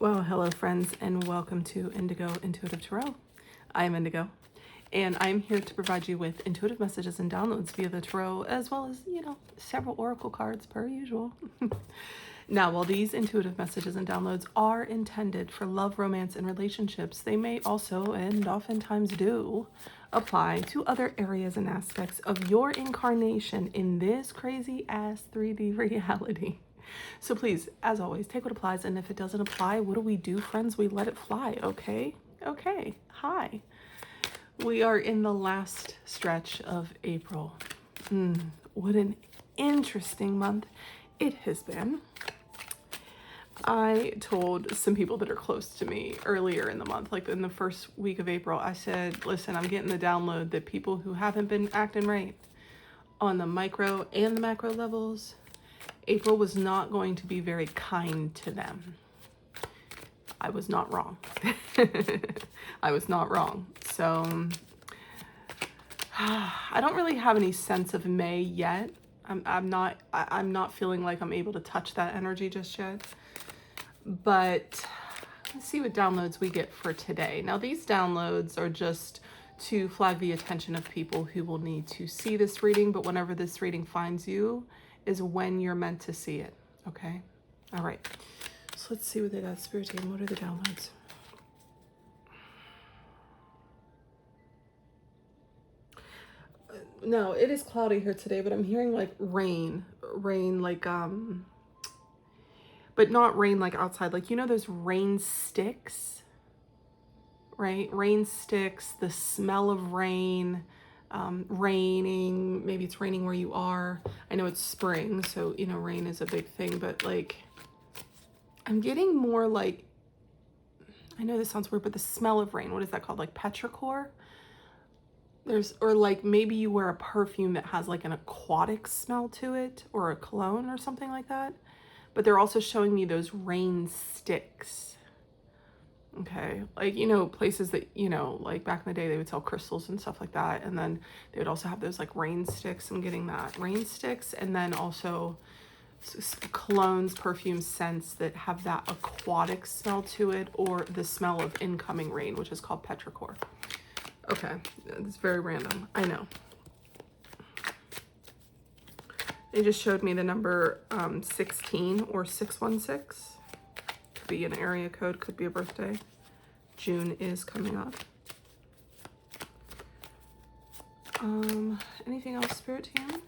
Well, hello friends, and welcome to Indigo Intuitive Tarot. I am Indigo, and I'm here to provide you with intuitive messages and downloads via the tarot, as well as, several oracle cards per usual. Now, while these intuitive messages and downloads are intended for love, romance, and relationships, they may also, and oftentimes do, apply to other areas and aspects of your incarnation in this crazy ass 3D reality. So please, as always, take what applies, and if it doesn't apply, what do we do, friends? We let it fly, okay? Okay, hi. We are in the last stretch of April. What an interesting month it has been. I told some people that are close to me earlier in the month, like in the first week of April, I said, listen, I'm getting the download that people who haven't been acting right on the micro and the macro levels, April was not going to be very kind to them. I was not wrong. I was not wrong. So I don't really have any sense of May yet. I'm not feeling like I'm able to touch that energy just yet. But let's see what downloads we get for today. Now, these downloads are just to flag the attention of people who will need to see this reading, but whenever this reading finds you is when you're meant to see it, okay? All right, so let's see what they got. Spirit team, what are the downloads? No, it is cloudy here today, but I'm hearing like rain like, but not rain like outside, like, those rain sticks, right? Rain sticks, the smell of rain, raining, maybe it's raining where you are. I know it's spring, so, rain is a big thing, but like, I'm getting more like, I know this sounds weird, but the smell of rain, what is that called? Like petrichor? Or like maybe you wear a perfume that has like an aquatic smell to it, or a cologne or something like that. But they're also showing me those rain sticks. Okay, like, places that, like back in the day, they would sell crystals and stuff like that. And then they would also have those like rain sticks. I'm getting that. Rain sticks, and then also colognes, perfume scents that have that aquatic smell to it, or the smell of incoming rain, which is called petrichor. Okay, it's very random, I know. They just showed me the number 16 or 616. Could be an area code, could be a birthday. June is coming up. Anything else, Spirit Team?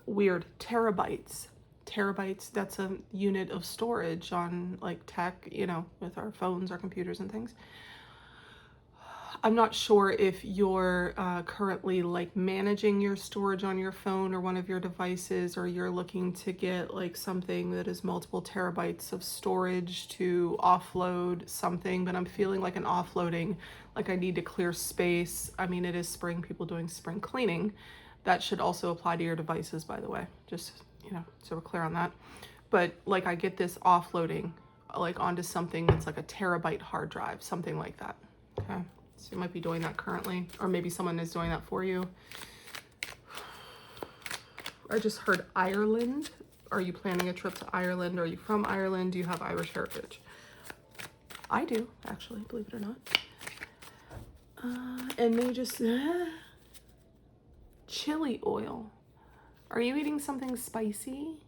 Weird. Terabytes. Terabytes, that's a unit of storage on like tech, with our phones, our computers and things. I'm not sure if you're currently like managing your storage on your phone or one of your devices, or you're looking to get like something that is multiple terabytes of storage to offload something, but I'm feeling like an offloading, like I need to clear space. I mean, it is spring, people doing spring cleaning. That should also apply to your devices, by the way, just, so we're clear on that. But like I get this offloading like onto something that's like a terabyte hard drive, something like that, okay? So you might be doing that currently, or maybe someone is doing that for you. I just heard Ireland. Are you planning a trip to Ireland? Are you from Ireland? Do you have Irish heritage? I do, actually, believe it or not. And they just, chili oil. Are you eating something spicy?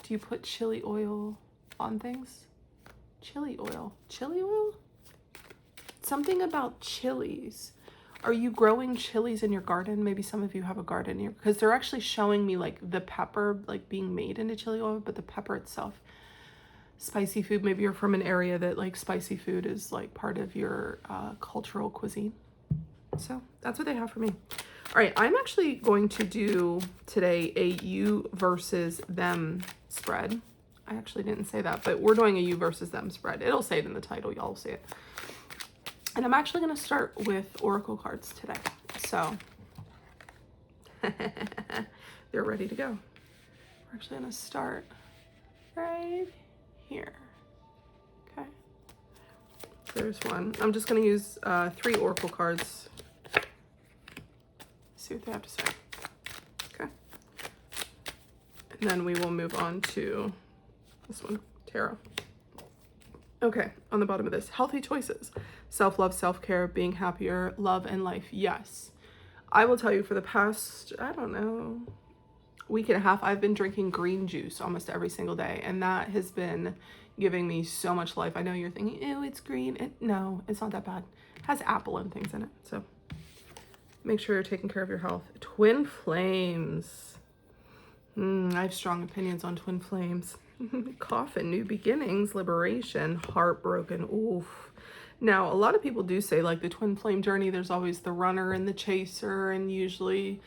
Do you put chili oil on things? Chili oil. Chili oil? Something about chilies. Are you growing chilies in your garden? Maybe some of you have a garden here, because they're actually showing me like the pepper like being made into chili oil, but the pepper itself, spicy food. Maybe you're from an area that like spicy food is like part of your cultural cuisine. So that's what they have for me. All right, I'm actually going to do today a you versus them spread. I actually didn't say that, but we're doing a you versus them spread. It'll say it in the title, y'all will see it. And I'm actually going to start with oracle cards today. So they're ready to go. We're actually going to start right here. Okay. There's one. I'm just going to use 3 oracle cards. See what they have to say. Okay. And then we will move on to this one, tarot. Okay, on the bottom of this, healthy choices, self-love, self-care, being happier, love, and life. Yes. I will tell you, for the past, I don't know, week and a half, I've been drinking green juice almost every single day, and that has been giving me so much life. I know you're thinking, ew, it's green. No, it's not that bad. It has apple and things in it, so make sure you're taking care of your health. Twin flames. I have strong opinions on twin flames. Coffin, new beginnings, liberation, heartbroken. Oof. Now, a lot of people do say, like, the twin flame journey, there's always the runner and the chaser, and usually,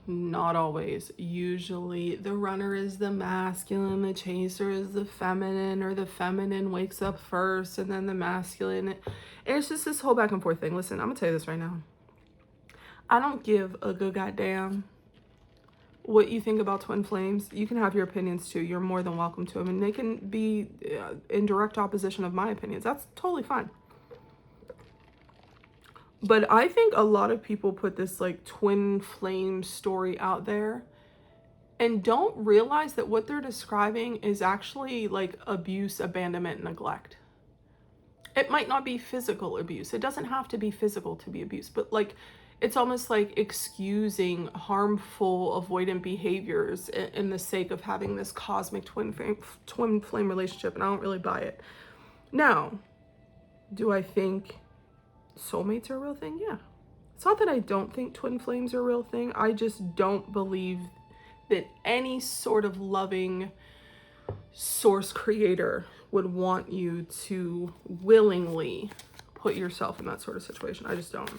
not always, usually the runner is the masculine, the chaser is the feminine, or the feminine wakes up first, and then the masculine. And it's just this whole back and forth thing. Listen, I'm gonna tell you this right now. I don't give a good goddamn what you think about twin flames. You can have your opinions too. You're more than welcome to them, and they can be in direct opposition of my opinions. That's totally fine. But I think a lot of people put this like twin flame story out there and don't realize that what they're describing is actually like abuse, abandonment, neglect. It might not be physical abuse. It doesn't have to be physical to be abuse, but like it's almost like excusing harmful, avoidant behaviors in the sake of having this cosmic twin flame relationship, and I don't really buy it. Now, do I think soulmates are a real thing? Yeah. It's not that I don't think twin flames are a real thing. I just don't believe that any sort of loving source creator would want you to willingly put yourself in that sort of situation. I just don't.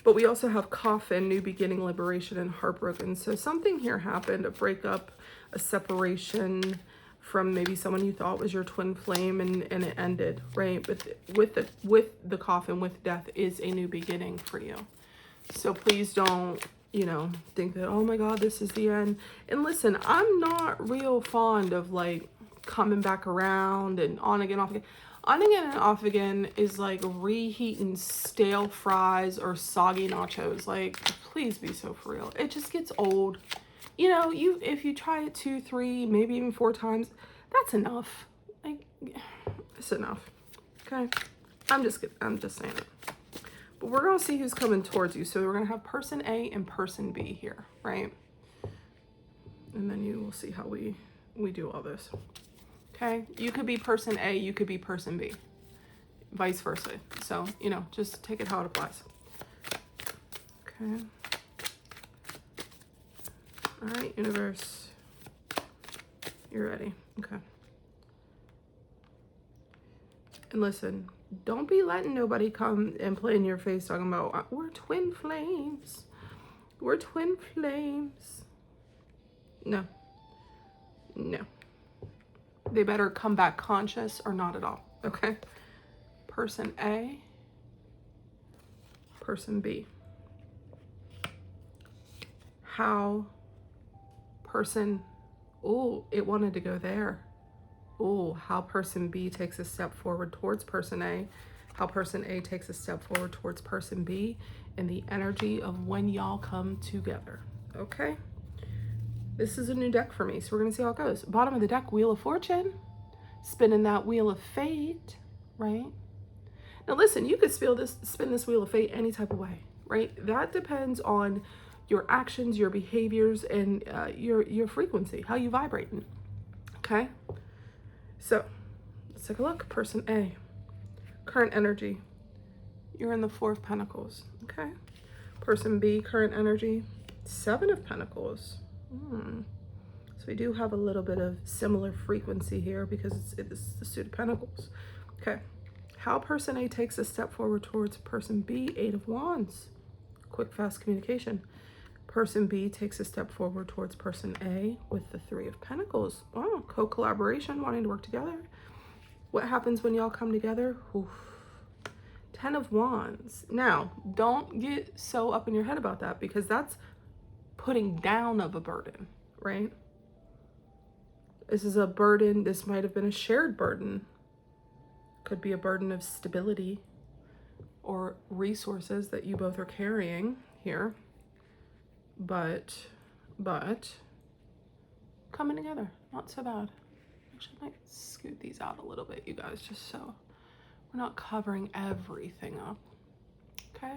But we also have coffin, new beginning, liberation, and heartbroken. So something here happened, a breakup, a separation from maybe someone you thought was your twin flame, and it ended, right? But with the coffin, with death, is a new beginning for you. So please don't, think that, oh my God, this is the end. And listen, I'm not real fond of like coming back around and on again, off again. On again and off again is like reheating stale fries or soggy nachos. Like, please be so for real. It just gets old. If you try it 2, 3, maybe even 4 times, that's enough. Like, it's enough. Okay? I'm just saying it. But we're gonna see who's coming towards you. So we're gonna have person A and person B here, right? And then you will see how we do all this. Okay, you could be person A, you could be person B, vice versa. So, just take it how it applies. Okay. All right, universe, you're ready. Okay. And listen, don't be letting nobody come and play in your face talking about, we're twin flames. We're twin flames. No. They better come back conscious or not at all, okay? Person A, person B. How person, it wanted to go there. How person B takes a step forward towards person A, how person A takes a step forward towards person B, and the energy of when y'all come together, okay? This is a new deck for me, so we're gonna see how it goes. Bottom of the deck, Wheel of Fortune. Spinning that Wheel of Fate, right? Now listen, you could spin this Wheel of Fate any type of way, right? That depends on your actions, your behaviors, and your frequency, how you vibrate, okay? So, let's take a look. Person A, current energy. You're in the 4 of Pentacles, okay? Person B, current energy, 7 of Pentacles. So we do have a little bit of similar frequency here because it's the suit of Pentacles. Okay, how person A takes a step forward towards person B, 8 of Wands. Quick, fast communication. Person B takes a step forward towards person A with the 3 of Pentacles. Oh, co-collaboration, wanting to work together. What happens when y'all come together? Oof. 10 of Wands. Now, don't get so up in your head about that because that's putting down of a burden, right? This is a burden. This might have been a shared burden. Could be a burden of stability or resources that you both are carrying here. But but coming together, not so bad. Actually, I might scoot these out a little bit, you guys, just so we're not covering everything up. Okay.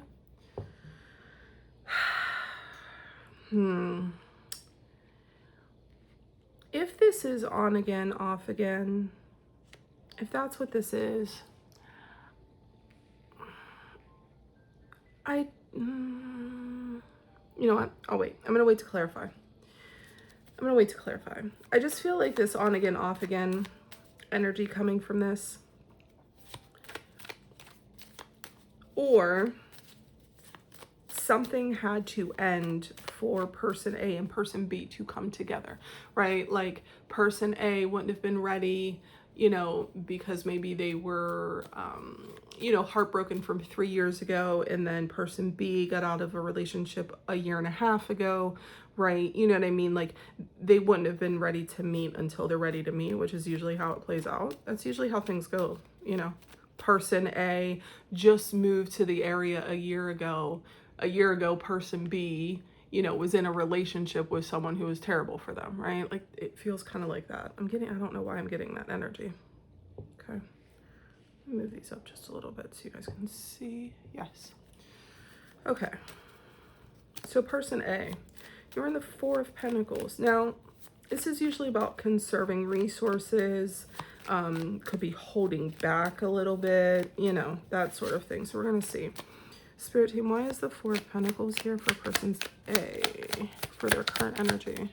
If this is on again, off again, if that's what this is, you know what? I'll wait. I'm gonna wait to clarify. I just feel like this on again, off again energy coming from this. Or something had to end for person A and person B to come together, right? Like person A wouldn't have been ready, you know, because maybe they were, you know, heartbroken from 3 years ago, and then person B got out of a relationship a year and a half ago, right? You know what I mean? Like they wouldn't have been ready to meet until they're ready to meet, which is usually how it plays out. That's usually how things go, you know. Person A just moved to the area a year ago. Person B, you know, was in a relationship with someone who was terrible for them, right? Like it feels kind of like that. I don't know why I'm getting that energy. Okay. Move these up just a little bit so you guys can see. Yes. Okay. So person A, you're in the Four of Pentacles. Now, this is usually about conserving resources, could be holding back a little bit, you know, that sort of thing. So we're going to see. Spirit team, why is the Four of Pentacles here for person's A, for their current energy?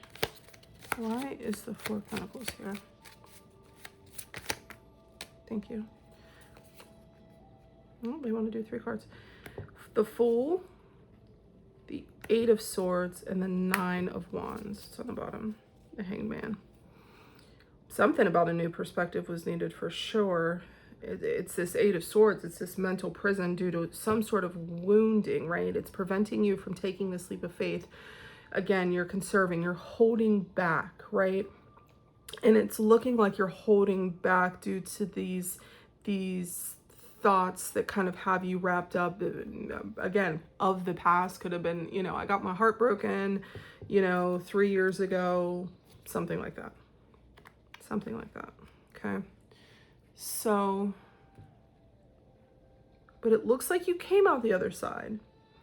Why is the Four of Pentacles here? Thank you. Oh, they want to do 3 cards. The Fool, the Eight of Swords, and the Nine of Wands. It's on the bottom. The Hangman. Something about a new perspective was needed for sure. It's this Eight of Swords. It's this mental prison due to some sort of wounding, right? It's preventing you from taking this leap of faith. Again, you're conserving, you're holding back, right? And it's looking like you're holding back due to these thoughts that kind of have you wrapped up, again, of the past. Could have been, you know, I got my heart broken, you know, 3 years ago, something like that. Something like that. Okay. So, but it looks like you came out the other side.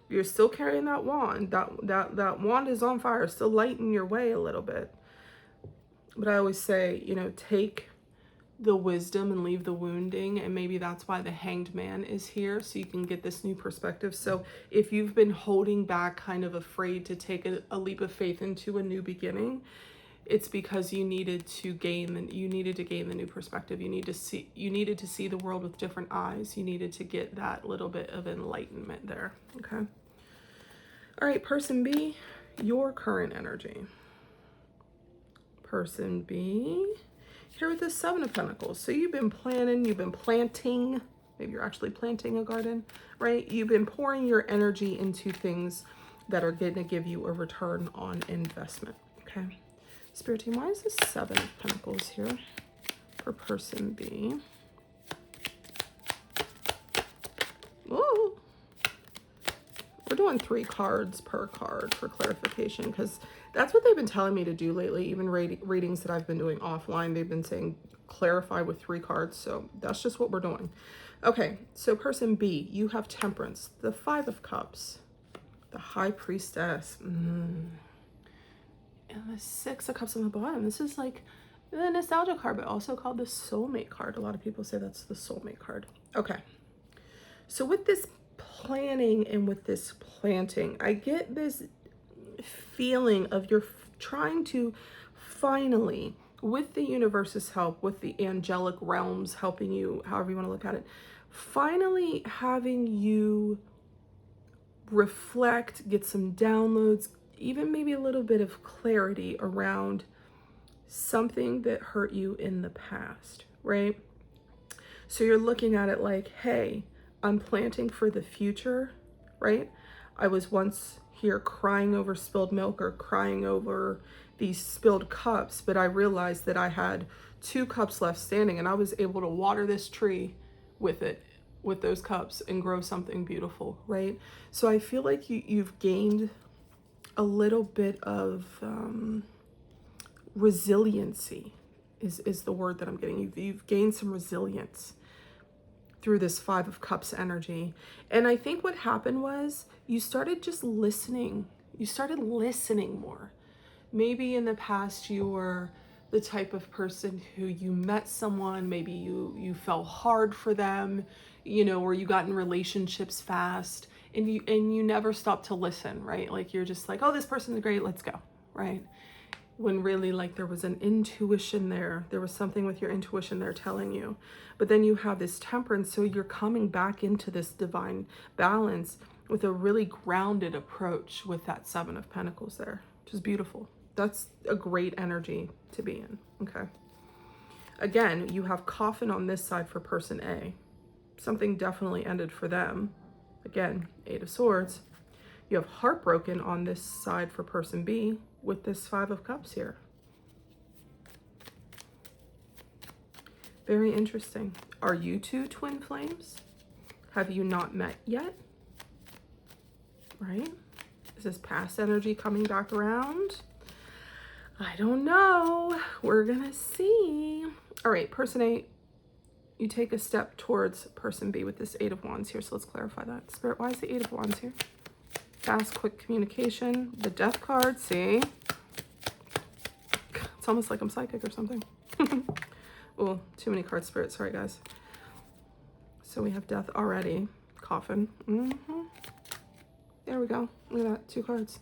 You're still carrying that wand. That wand is on fire, still lighting your way a little bit. But I always say, you know, take the wisdom and leave the wounding. And maybe that's why the Hanged Man is here, so you can get this new perspective. So if you've been holding back, kind of afraid to take a leap of faith into a new beginning, it's because you needed to gain the new perspective. You needed to see the world with different eyes. You needed to get that little bit of enlightenment there. Okay. All right, person B, your current energy. Person B, here with the Seven of Pentacles. So you've been planning, you've been planting, maybe you're actually planting a garden, right? You've been pouring your energy into things that are going to give you a return on investment. Okay. Spirit team, why is the Seven of Pentacles here for person B? Whoa. We're doing 3 cards per card for clarification, because that's what they've been telling me to do lately. Even readings that I've been doing offline, they've been saying clarify with 3 cards. So that's just what we're doing. Okay, so person B, you have Temperance, the Five of Cups, the High Priestess, and the Six of Cups on the bottom. This is like the nostalgia card, but also called the soulmate card. A lot of people say that's the soulmate card. Okay. So with this planning and with this planting, I get this feeling of you're trying to finally, with the universe's help, with the angelic realms helping you, however you want to look at it, finally having you reflect, get some downloads, even maybe a little bit of clarity around something that hurt you in the past, right? So you're looking at it like, hey, I'm planting for the future, right? I was once here crying over spilled milk or crying over these spilled cups, but I realized that I had 2 cups left standing, and I was able to water this tree with those cups, and grow something beautiful, right? So I feel like you've gained a little bit of resiliency is the word that I'm getting. You've gained some resilience through this Five of Cups energy. And I think what happened was you started just listening. You started listening more. Maybe in the past you were the type of person who you met someone, maybe you fell hard for them, you know, or you got in relationships fast and you never stopped to listen, right? Like you're just like, oh, this person's great, let's go, right? When really like there was an intuition there. There was something with your intuition there telling you. But then you have this temperance, so you're coming back into this divine balance with a really grounded approach with that Seven of Pentacles there, which is beautiful. That's a great energy to be in, okay? Again, you have coffin on this side for person A. Something definitely ended for them. Again, Eight of Swords. You have heartbroken on this side for person B with this Five of Cups here. Very interesting. Are you two twin flames? Have you not met yet? Right? Is this past energy coming back around? I don't know. We're gonna see. All right, person A, you take a step towards person B with this Eight of Wands here. So let's clarify that. Spirit, why is the Eight of Wands here? Fast, quick communication. The Death card, see? It's almost like I'm psychic or something. Oh, too many cards, Spirit. Sorry, guys. So we have Death already. Coffin. There we go. Look at that. 2 cards.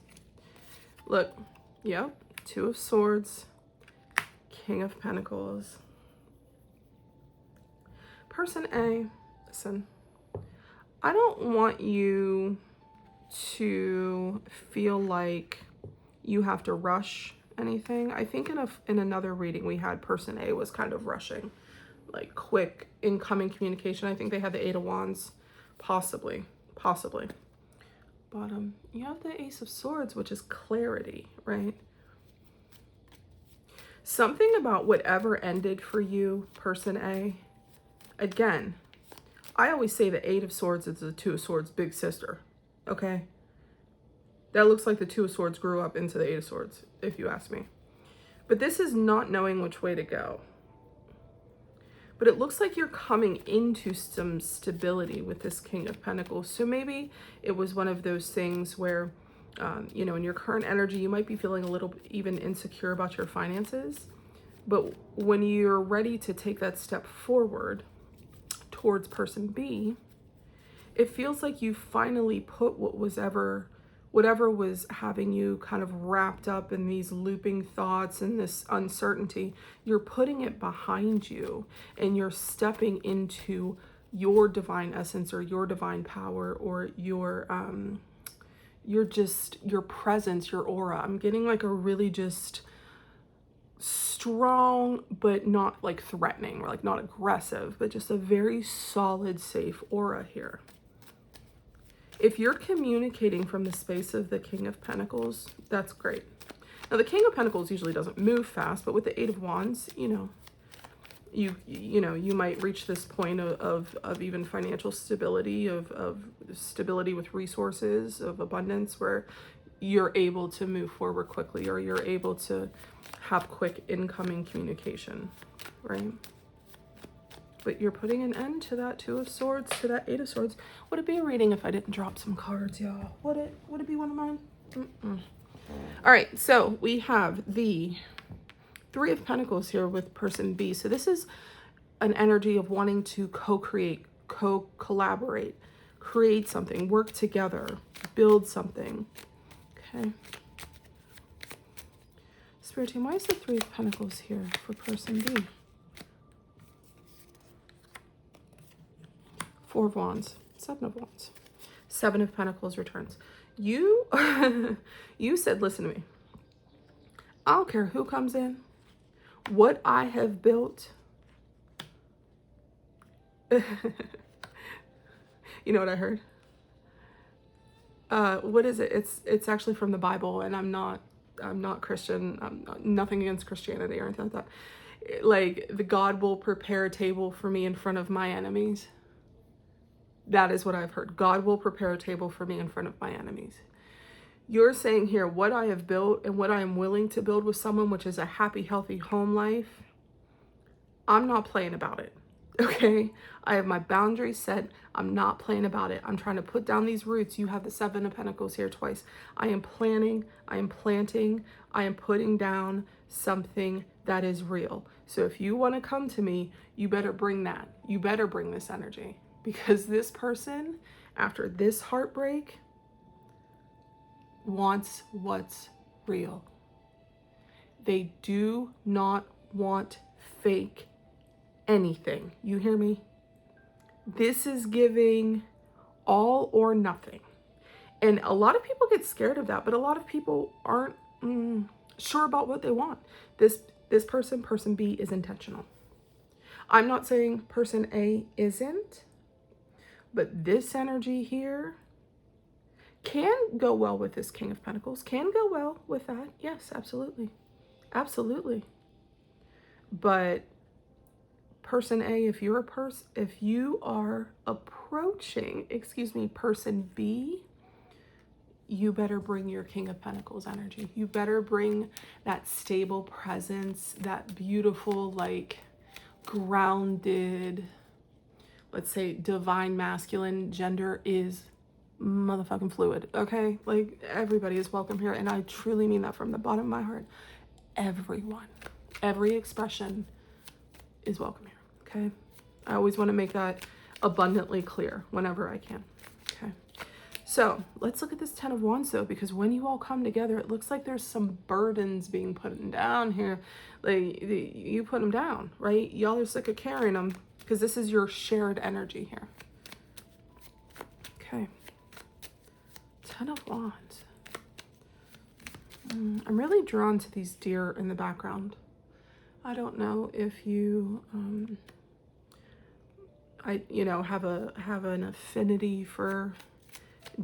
Look. Yep. 2 of Swords. King of Pentacles. Person A, listen. I don't want you to feel like you have to rush anything. I think in another reading we had person A was kind of rushing, like quick incoming communication. I think they had the Eight of Wands, possibly. Bottom, you have the Ace of Swords, which is clarity, right? Something about whatever ended for you, person A. Again, I always say the Eight of Swords is the Two of Swords' big sister. Okay, that looks like the Two of Swords grew up into the Eight of Swords, if you ask me. But this is not knowing which way to go. But it looks like you're coming into some stability with this King of Pentacles. So maybe it was one of those things where, you know, in your current energy, you might be feeling a little even insecure about your finances. But when you're ready to take that step forward towards person B, it feels like you finally put whatever was having you kind of wrapped up in these looping thoughts and this uncertainty, you're putting it behind you and you're stepping into your divine essence or your divine power or your presence, your aura. I'm getting like a really just strong, but not like threatening or like not aggressive, but just a very solid, safe aura here. If you're communicating from the space of the King of Pentacles, that's great. Now, the King of Pentacles usually doesn't move fast, but with the Eight of Wands, you know, you might reach this point of even financial stability, of stability with resources, of abundance, where you're able to move forward quickly or you're able to have quick incoming communication, right? But you're putting an end to that Two of Swords, to that Eight of Swords. Would it be a reading if I didn't drop some cards, y'all? Would it be one of mine? All right, so we have the Three of Pentacles here with person B. So this is an energy of wanting to co-create, co-collaborate, create something, work together, build something. Okay. Spirit team, why is the Three of Pentacles here for person B? Four of Wands, Seven of Wands, Seven of Pentacles returns. You, you said, listen to me. I don't care who comes in, what I have built. You know what I heard? What is it? It's actually from the Bible, and I'm not Christian. I'm nothing against Christianity or anything like that. Like, the God will prepare a table for me in front of my enemies. That is what I've heard. God will prepare a table for me in front of my enemies. You're saying here, what I have built and what I am willing to build with someone, which is a happy, healthy home life, I'm not playing about it. Okay? I have my boundaries set. I'm not playing about it. I'm trying to put down these roots. You have the Seven of Pentacles here twice. I am planning, I am planting, I am putting down something that is real. So if you want to come to me, you better bring that. You better bring this energy, because this person, after this heartbreak, wants what's real. They do not want fake anything. You hear me? This is giving all or nothing. And a lot of people get scared of that, but a lot of people aren't sure about what they want. This person B is intentional. I'm not saying person A isn't, but this energy here can go well with this King of Pentacles, can go well with that. Yes, absolutely. Absolutely. But person A, if you are approaching, person B, you better bring your King of Pentacles energy. You better bring that stable presence, that beautiful, like grounded, let's say divine masculine. Gender is motherfucking fluid, okay? Like, everybody is welcome here, and I truly mean that from the bottom of my heart. Everyone, every expression is welcome here, okay? I always want to make that abundantly clear whenever I can, okay? So let's look at this Ten of Wands though, because when you all come together, it looks like there's some burdens being put down here. Like, you put them down, right? Y'all are sick of carrying them, because this is your shared energy here. Okay. Ten of Wands. I'm really drawn to these deer in the background. I don't know if you have an affinity for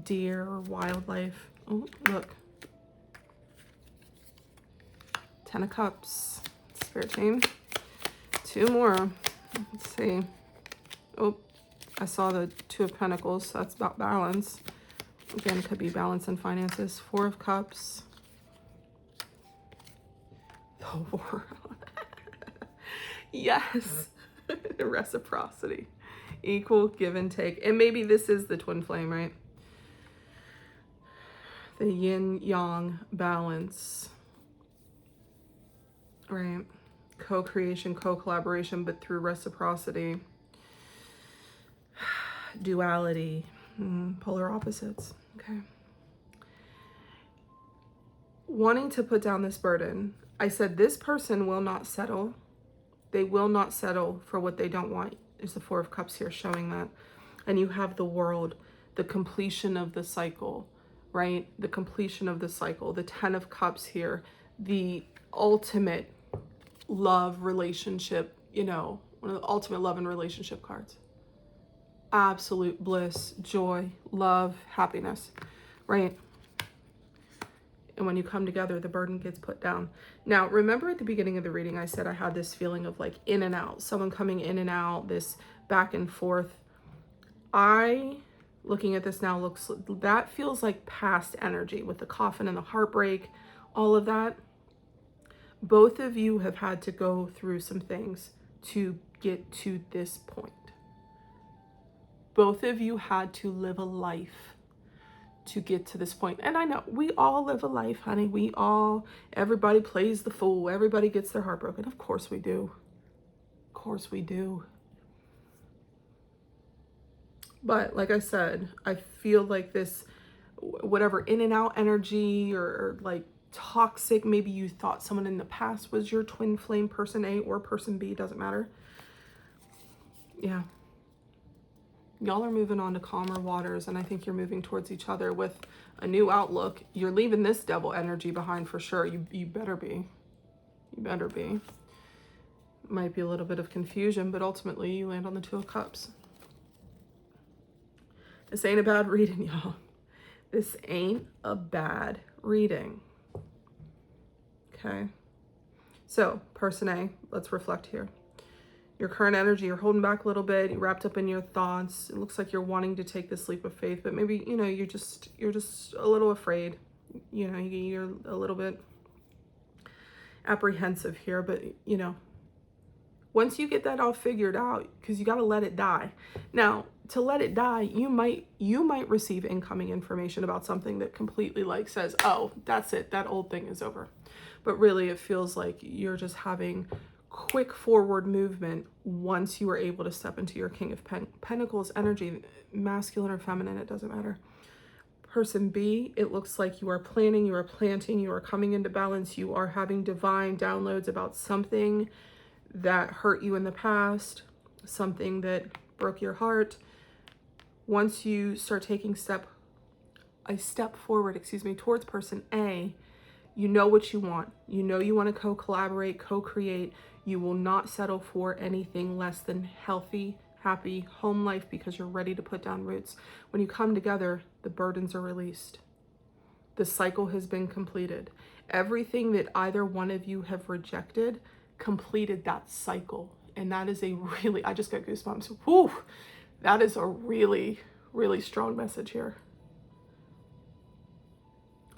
deer or wildlife. Oh, look. Ten of Cups. Spirit team. Two more. Let's see. Oh, I saw the Two of Pentacles. So that's about balance. Again, it could be balance and finances. Four of Cups. The World. Yes. Reciprocity. Equal give and take. And maybe this is the twin flame, right? The yin yang balance. Right? Co-creation, co-collaboration, but through reciprocity. Duality. Polar opposites. Okay. Wanting to put down this burden. I said this person will not settle. They will not settle for what they don't want. There's the Four of Cups here showing that. And you have the World, the completion of the cycle, right? The completion of the cycle. The Ten of Cups here, the ultimate love relationship, one of the ultimate love and relationship cards. Absolute bliss, joy, love, happiness, right? And when you come together, the burden gets put down. Now, remember at the beginning of the reading, I said I had this feeling of like in and out, someone coming in and out, this back and forth. Looking at this now, that feels like past energy with the coffin and the heartbreak, all of that. Both of you have had to go through some things to get to this point. Both of you had to live a life to get to this point. And I know we all live a life, honey. Everybody plays the fool. Everybody gets their heart broken. Of course we do. Of course we do. But like I said, I feel like this, whatever in and out energy or like toxic, maybe you thought someone in the past was your twin flame, person A or person B, doesn't matter. Yeah. Y'all are moving on to calmer waters, and I think you're moving towards each other with a new outlook. You're leaving this devil energy behind for sure. You better be. You better be. Might be a little bit of confusion, but ultimately you land on the Two of Cups. This ain't a bad reading, y'all. This ain't a bad reading. Okay. So, person A, let's reflect here. Your current energy, you're holding back a little bit, you're wrapped up in your thoughts. It looks like you're wanting to take this leap of faith, but maybe, you're just a little afraid. you know, you're a little bit apprehensive here, but you know, once you get that all figured out, because you got to let it die. Now, to let it die, you might receive incoming information about something that completely like says, oh, that's it, that old thing is over. But really it feels like you're just having quick forward movement once you are able to step into your King of Pentacles energy, masculine or feminine, it doesn't matter. Person B, it looks like you are planning, you are planting, you are coming into balance, you are having divine downloads about something that hurt you in the past, something that broke your heart. Once you start taking a step forward, towards person A, you know what you want. You know you want to co-collaborate, co-create. You will not settle for anything less than healthy, happy home life because you're ready to put down roots. When you come together, the burdens are released. The cycle has been completed. Everything that either one of you have rejected completed that cycle. And that is a really, I just got goosebumps. Whew, that is a really, really strong message here.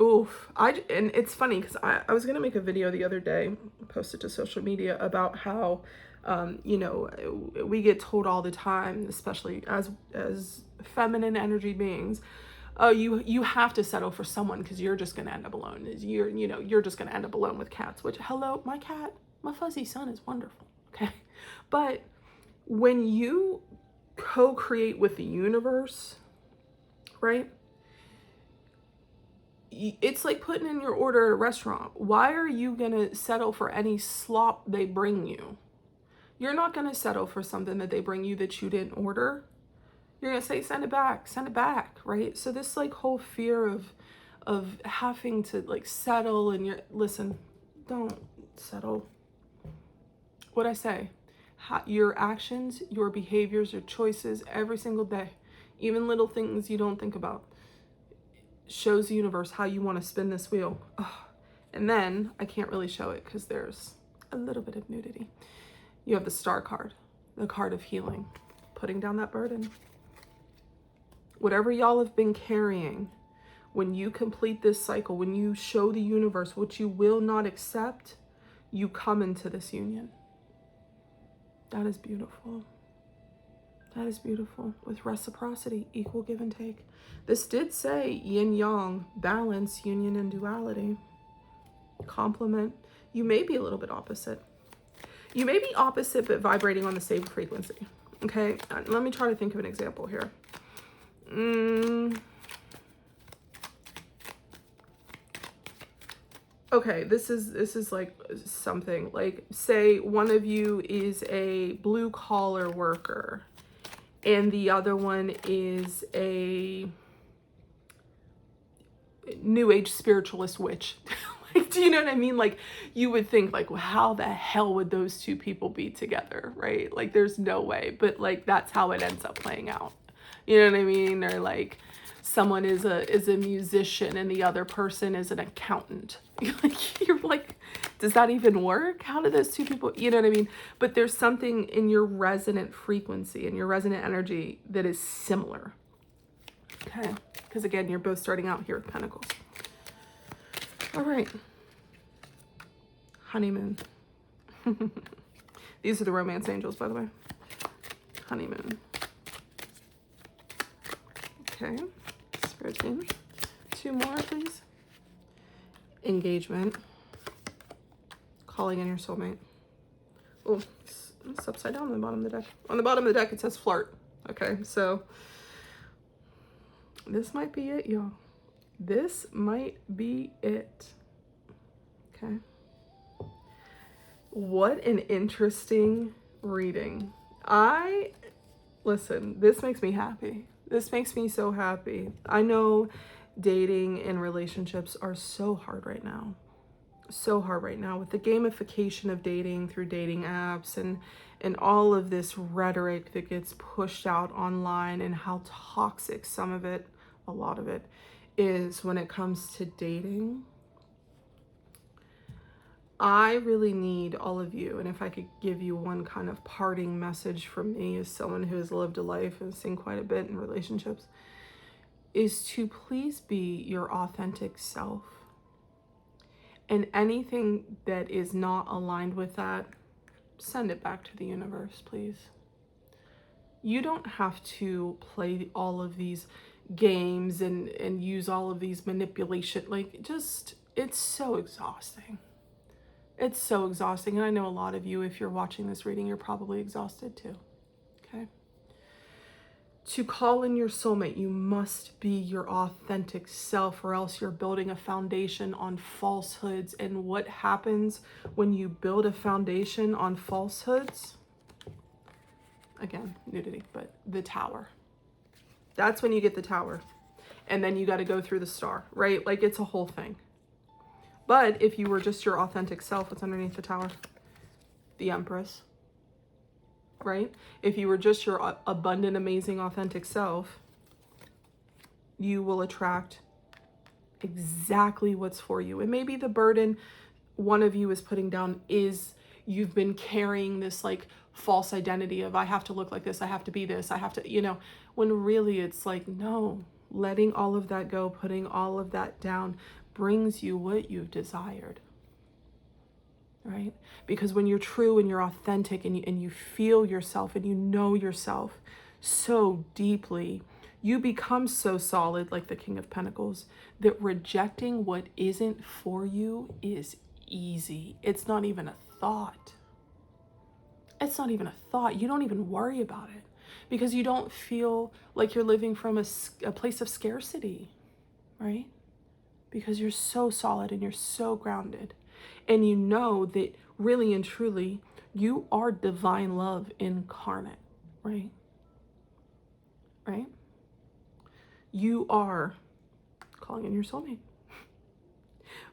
Oof. And it's funny because I was going to make a video the other day, posted to social media about how, you know, we get told all the time, especially as feminine energy beings, oh, you have to settle for someone because you're just going to end up alone. You're just going to end up alone with cats, which, hello, my cat, my fuzzy son is wonderful. Okay. But when you co-create with the universe, right? It's like putting in your order at a restaurant. Why are you going to settle for any slop they bring you? You're not going to settle for something that they bring you that you didn't order. You're going to say, send it back, right? So this like whole fear of having to like settle and listen, don't settle. What I say, your actions, your behaviors, your choices every single day, even little things you don't think about, shows the universe how you want to spin this wheel. Oh, and then I can't really show it because there's a little bit of nudity. You have the Star card, the card of healing, putting down that burden. Whatever y'all have been carrying, when you complete this cycle, when you show the universe what you will not accept, you come into this union. That is beautiful. That is beautiful. With reciprocity, equal give and take. This did say yin yang, balance, union, and duality. Complement. You may be a little bit opposite. You may be opposite, but vibrating on the same frequency. Okay, let me try to think of an example here. Okay, this is like something like, say one of you is a blue collar worker and the other one is a new age spiritualist witch. Like, do you know what I mean? Like, you would think like, well, how the hell would those two people be together, right? Like, there's no way, but like that's how it ends up playing out. You know what I mean? Or like someone is a musician and the other person is an accountant. You're like, does that even work? How do those two people, you know what I mean? But there's something in your resonant frequency and your resonant energy that is similar. Okay. Because again, you're both starting out here with Pentacles. All right. Honeymoon. These are the romance angels, by the way. Honeymoon. Okay. Spirit team. 2 more, please. Engagement. Calling in your soulmate. Oh, it's upside down on the bottom of the deck. On the bottom of the deck, it says flirt. Okay, so this might be it, y'all. This might be it. Okay. What an interesting reading. Listen, this makes me happy. This makes me so happy. I know dating and relationships are so hard right now. So hard right now with the gamification of dating through dating apps and all of this rhetoric that gets pushed out online and how toxic some of it, a lot of it, is when it comes to dating. I really need all of you, and if I could give you one kind of parting message from me as someone who has lived a life and seen quite a bit in relationships, is to please be your authentic self. And anything that is not aligned with that, send it back to the universe, please. You don't have to play all of these games and use all of these manipulation. Like, just, it's so exhausting. It's so exhausting. And I know a lot of you, if you're watching this reading, you're probably exhausted too. Okay. To call in your soulmate, you must be your authentic self, or else you're building a foundation on falsehoods. And what happens when you build a foundation on falsehoods? Again, nudity, but the Tower. That's when you get the Tower. And then you got to go through the Star, right? Like, it's a whole thing. But if you were just your authentic self, what's underneath the Tower? The Empress. Right? If you were just your abundant, amazing, authentic self, you will attract exactly what's for you. And maybe the burden one of you is putting down is you've been carrying this like false identity of I have to look like this, I have to be this, I have to, when really it's like, no, letting all of that go, putting all of that down brings you what you've desired. Right? Because when you're true and you're authentic and you feel yourself and you know yourself so deeply, you become so solid, like the King of Pentacles, that rejecting what isn't for you is easy. It's not even a thought. It's not even a thought. You don't even worry about it because you don't feel like you're living from a place of scarcity, right? Because you're so solid and you're so grounded. And you know that really and truly, you are divine love incarnate, right? Right? You are calling in your soulmate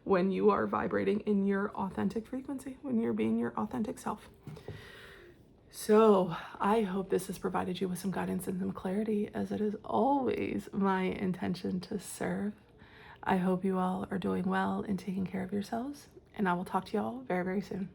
when you are vibrating in your authentic frequency, when you're being your authentic self. So I hope this has provided you with some guidance and some clarity, as it is always my intention to serve. I hope you all are doing well and taking care of yourselves, and I will talk to you all very, very soon.